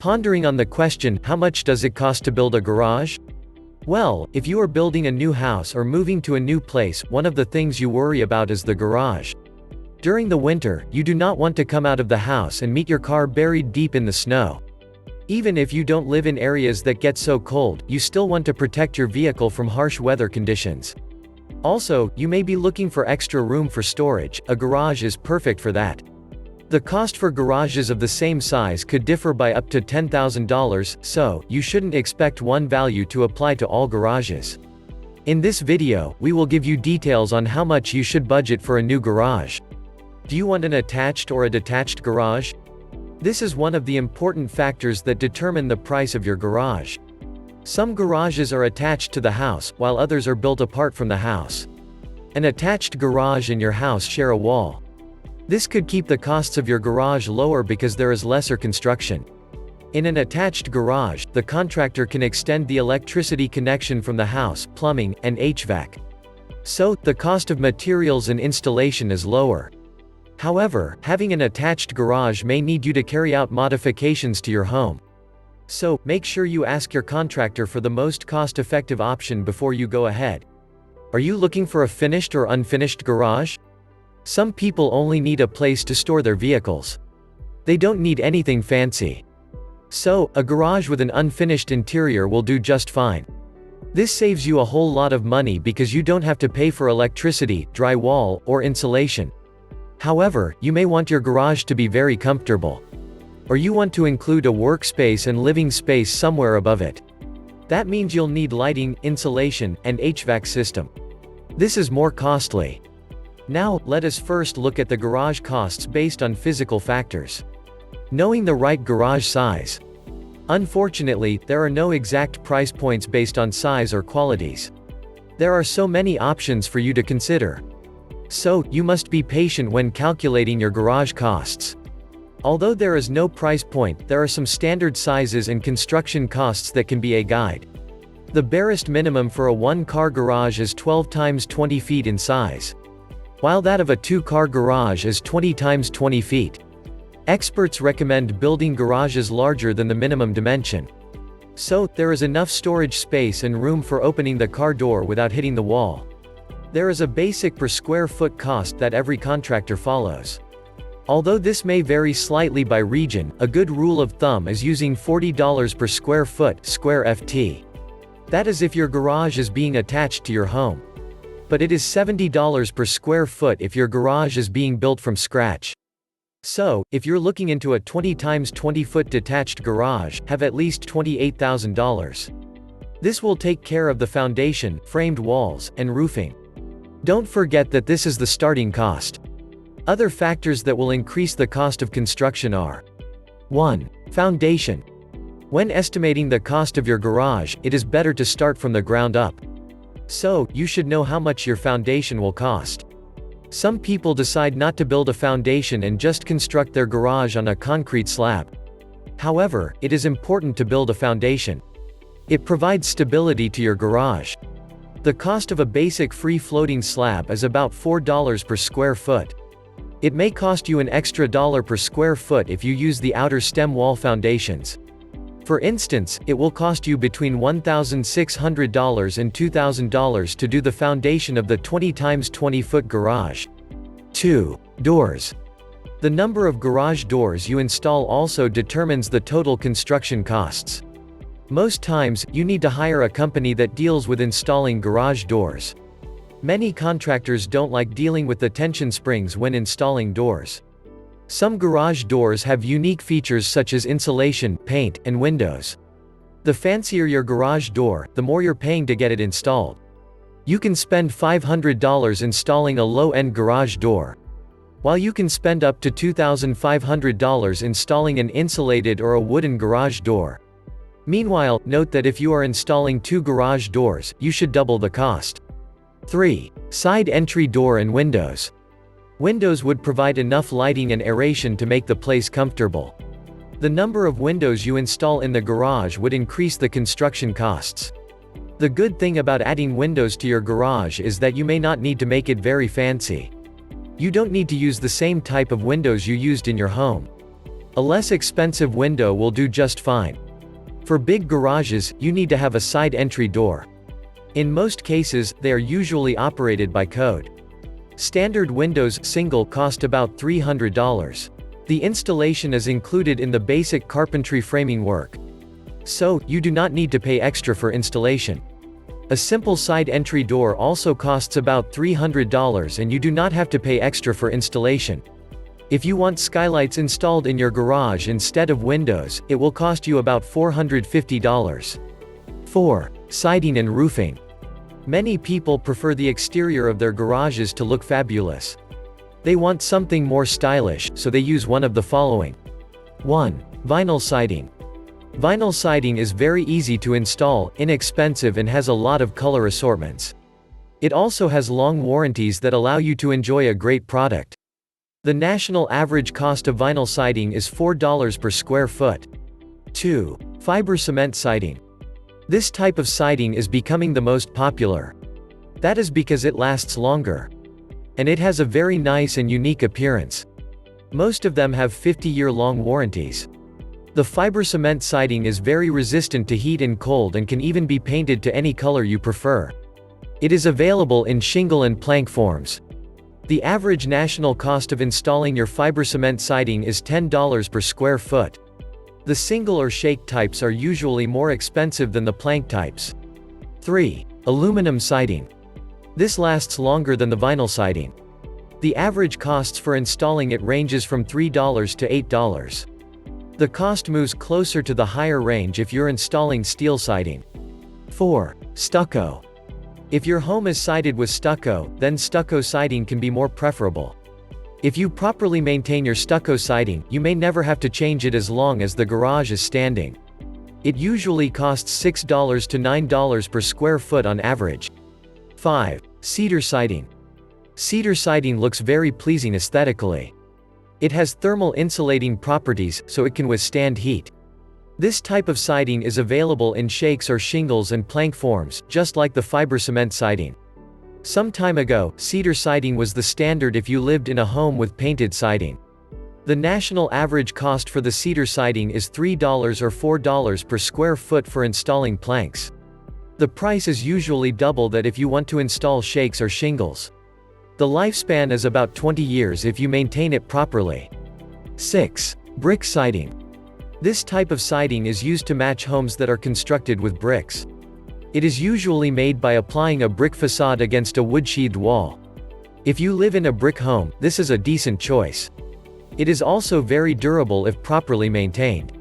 Pondering on the question, how much does it cost to build a garage? Well, if you are building a new house or moving to a new place, one of the things you worry about is the garage. During the winter, you do not want to come out of the house and meet your car buried deep in the snow. Even if you don't live in areas that get so cold, you still want to protect your vehicle from harsh weather conditions. Also, you may be looking for extra room for storage. A garage is perfect for that. The cost for garages of the same size could differ by up to $10,000, so you shouldn't expect one value to apply to all garages. In this video, we will give you details on how much you should budget for a new garage. Do you want an attached or a detached garage? This is one of the important factors that determine the price of your garage. Some garages are attached to the house, while others are built apart from the house. An attached garage and your house share a wall. This could keep the costs of your garage lower because there is lesser construction. In an attached garage, the contractor can extend the electricity connection from the house, plumbing, and HVAC. So, the cost of materials and installation is lower. However, having an attached garage may need you to carry out modifications to your home. So, make sure you ask your contractor for the most cost-effective option before you go ahead. Are you looking for a finished or unfinished garage? Some people only need a place to store their vehicles. They don't need anything fancy. So, a garage with an unfinished interior will do just fine. This saves you a whole lot of money because you don't have to pay for electricity, drywall, or insulation. However, you may want your garage to be very comfortable. Or you want to include a workspace and living space somewhere above it. That means you'll need lighting, insulation, and HVAC system. This is more costly. Now, let us first look at the garage costs based on physical factors. Knowing the right garage size. Unfortunately, there are no exact price points based on size or qualities. There are so many options for you to consider. So, you must be patient when calculating your garage costs. Although there is no price point, there are some standard sizes and construction costs that can be a guide. The barest minimum for a one-car garage is 12 times 20 feet in size, while that of a two-car garage is 20 times 20 feet. Experts recommend building garages larger than the minimum dimension. So, there is enough storage space and room for opening the car door without hitting the wall. There is a basic per square foot cost that every contractor follows. Although this may vary slightly by region, a good rule of thumb is using $40 per square foot, square FT. That is if your garage is being attached to your home. But it is $70 per square foot if your garage is being built from scratch. So, if you're looking into a 20 times 20 foot detached garage, have at least $28,000. This will take care of the foundation, framed walls, and roofing. Don't forget that this is the starting cost. Other factors that will increase the cost of construction are: 1. Foundation. When estimating the cost of your garage, it is better to start from the ground up. So, you should know how much your foundation will cost. Some people decide not to build a foundation and just construct their garage on a concrete slab. However, it is important to build a foundation. It provides stability to your garage. The cost of a basic free-floating slab is about $4 per square foot. It may cost you an extra $1 per square foot if you use the outer stem wall foundations. For instance, it will cost you between $1,600 and $2,000 to do the foundation of the 20 times 20 foot garage. 2. Doors. The number of garage doors you install also determines the total construction costs. Most times, you need to hire a company that deals with installing garage doors. Many contractors don't like dealing with the tension springs when installing doors. Some garage doors have unique features such as insulation, paint, and windows. The fancier your garage door, the more you're paying to get it installed. You can spend $500 installing a low-end garage door, while you can spend up to $2,500 installing an insulated or a wooden garage door. Meanwhile, note that if you are installing 2 garage doors, you should double the cost. 3. Side entry door and windows. Windows would provide enough lighting and aeration to make the place comfortable. The number of windows you install in the garage would increase the construction costs. The good thing about adding windows to your garage is that you may not need to make it very fancy. You don't need to use the same type of windows you used in your home. A less expensive window will do just fine. For big garages, you need to have a side entry door. In most cases, they are usually operated by code. Standard windows single cost about $300. The installation is included in the basic carpentry framing work. So, you do not need to pay extra for installation. A simple side entry door also costs about $300 and you do not have to pay extra for installation. If you want skylights installed in your garage instead of windows, it will cost you about $450. 4. Siding and roofing. Many people prefer the exterior of their garages to look fabulous. They want something more stylish, so they use one of the following. 1. Vinyl siding. Vinyl siding is very easy to install, inexpensive and has a lot of color assortments. It also has long warranties that allow you to enjoy a great product. The national average cost of vinyl siding is $4 per square foot. 2. Fiber cement siding. This type of siding is becoming the most popular. That is because it lasts longer. And it has a very nice and unique appearance. Most of them have 50-year-long warranties. The fiber cement siding is very resistant to heat and cold and can even be painted to any color you prefer. It is available in shingle and plank forms. The average national cost of installing your fiber cement siding is $10 per square foot. The single or shake types are usually more expensive than the plank types. 3. Aluminum siding. This lasts longer than the vinyl siding. The average costs for installing it ranges from $3 to $8. The cost moves closer to the higher range if you're installing steel siding. 4. Stucco. If your home is sided with stucco, then stucco siding can be more preferable. If you properly maintain your stucco siding, you may never have to change it as long as the garage is standing. It usually costs $6 to $9 per square foot on average. 5. Cedar siding. Cedar siding looks very pleasing aesthetically. It has thermal insulating properties, so it can withstand heat. This type of siding is available in shakes or shingles and plank forms, just like the fiber cement siding. Some time ago, cedar siding was the standard if you lived in a home with painted siding. The national average cost for the cedar siding is $3 or $4 per square foot for installing planks. The price is usually double that if you want to install shakes or shingles. The lifespan is about 20 years if you maintain it properly. 6. Brick siding. This type of siding is used to match homes that are constructed with bricks. It is usually made by applying a brick facade against a wood-sheathed wall. If you live in a brick home, this is a decent choice. It is also very durable if properly maintained.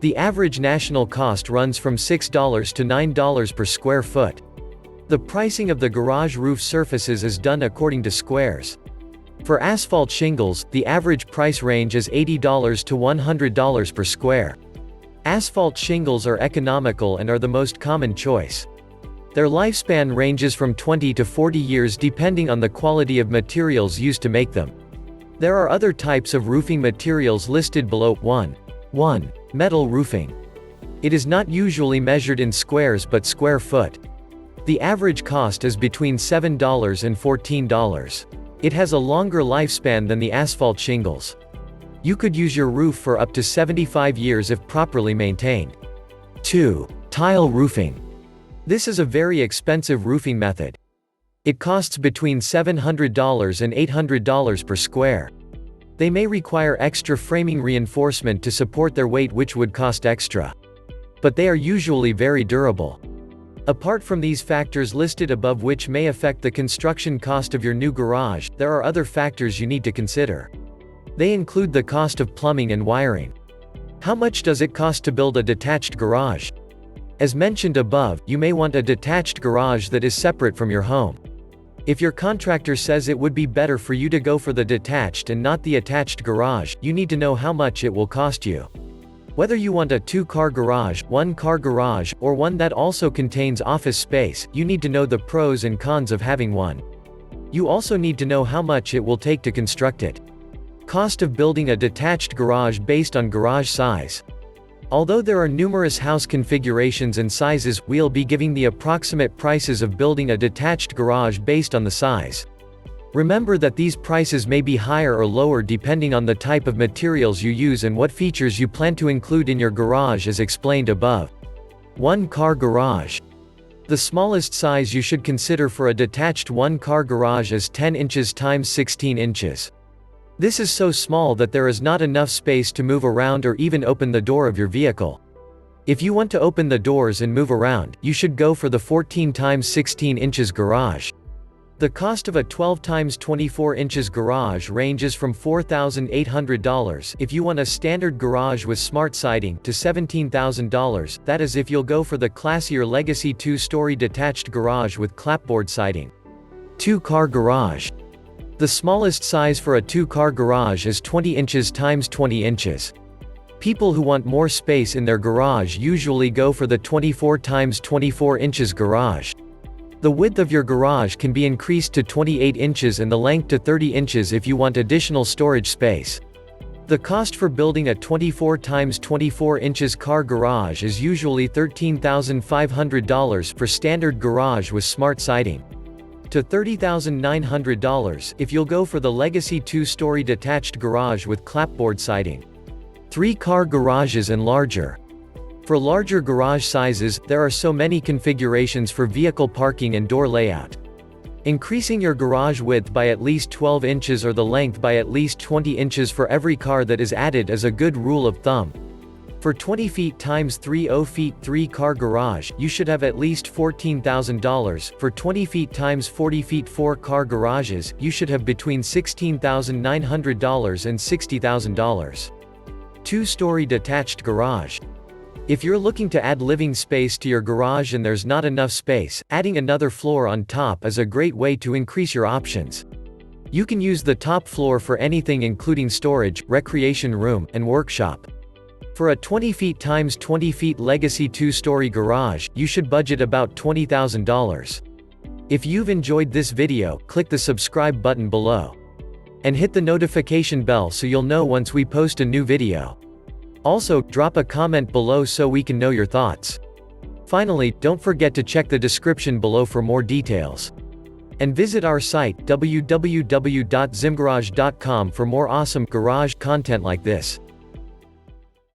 The average national cost runs from $6 to $9 per square foot. The pricing of the garage roof surfaces is done according to squares. For asphalt shingles, the average price range is $80 to $100 per square. Asphalt shingles are economical and are the most common choice. Their lifespan ranges from 20 to 40 years depending on the quality of materials used to make them. There are other types of roofing materials listed below. 1. Metal roofing. It is not usually measured in squares but square foot. The average cost is between $7 and $14. It has a longer lifespan than the asphalt shingles. You could use your roof for up to 75 years if properly maintained. 2. Tile roofing. This is a very expensive roofing method. It costs between $700 and $800 per square. They may require extra framing reinforcement to support their weight, which would cost extra. But they are usually very durable. Apart from these factors listed above which may affect the construction cost of your new garage, there are other factors you need to consider. They include the cost of plumbing and wiring. How much does it cost to build a detached garage? As mentioned above, you may want a detached garage that is separate from your home. If your contractor says it would be better for you to go for the detached and not the attached garage, you need to know how much it will cost you. Whether you want a 2-car garage, 1-car garage, or one that also contains office space, you need to know the pros and cons of having one. You also need to know how much it will take to construct it. Cost of building a detached garage based on garage size. Although there are numerous house configurations and sizes, we'll be giving the approximate prices of building a detached garage based on the size. Remember that these prices may be higher or lower depending on the type of materials you use and what features you plan to include in your garage as explained above. 1-car garage. The smallest size you should consider for a detached 1-car garage is 10 inches x 16 inches. This is so small that there is not enough space to move around or even open the door of your vehicle. If you want to open the doors and move around, you should go for the 14 x 16 inches garage. The cost of a 12 x 24 inches garage ranges from $4,800 if you want a standard garage with smart siding to $17,000, that is if you'll go for the classier Legacy 2-story detached garage with clapboard siding. 2-car garage. The smallest size for a 2-car garage is 20 inches x 20 inches. People who want more space in their garage usually go for the 24 x 24 inches garage. The width of your garage can be increased to 28 inches and the length to 30 inches if you want additional storage space. The cost for building a 24 x 24 inches car garage is usually $13,500 for standard garage with smart siding, to $30,900 if you'll go for the Legacy 2-story detached garage with clapboard siding. 3-car garages and larger. For larger garage sizes, there are so many configurations for vehicle parking and door layout. Increasing your garage width by at least 12 inches or the length by at least 20 inches for every car that is added is a good rule of thumb. For 20 feet x 30 feet 3-car garage, you should have at least $14,000. For 20 feet x 40 feet 4-car garages, you should have between $16,900 and $60,000. 2-story detached garage. If you're looking to add living space to your garage and there's not enough space, adding another floor on top is a great way to increase your options. You can use the top floor for anything including storage, recreation room, and workshop. For a 20 feet x 20 feet Legacy 2-story garage, you should budget about $20,000. If you've enjoyed this video, click the subscribe button below. And hit the notification bell so you'll know once we post a new video. Also, drop a comment below so we can know your thoughts. Finally, don't forget to check the description below for more details. And visit our site, www.zimgarage.com for more awesome garage content like this.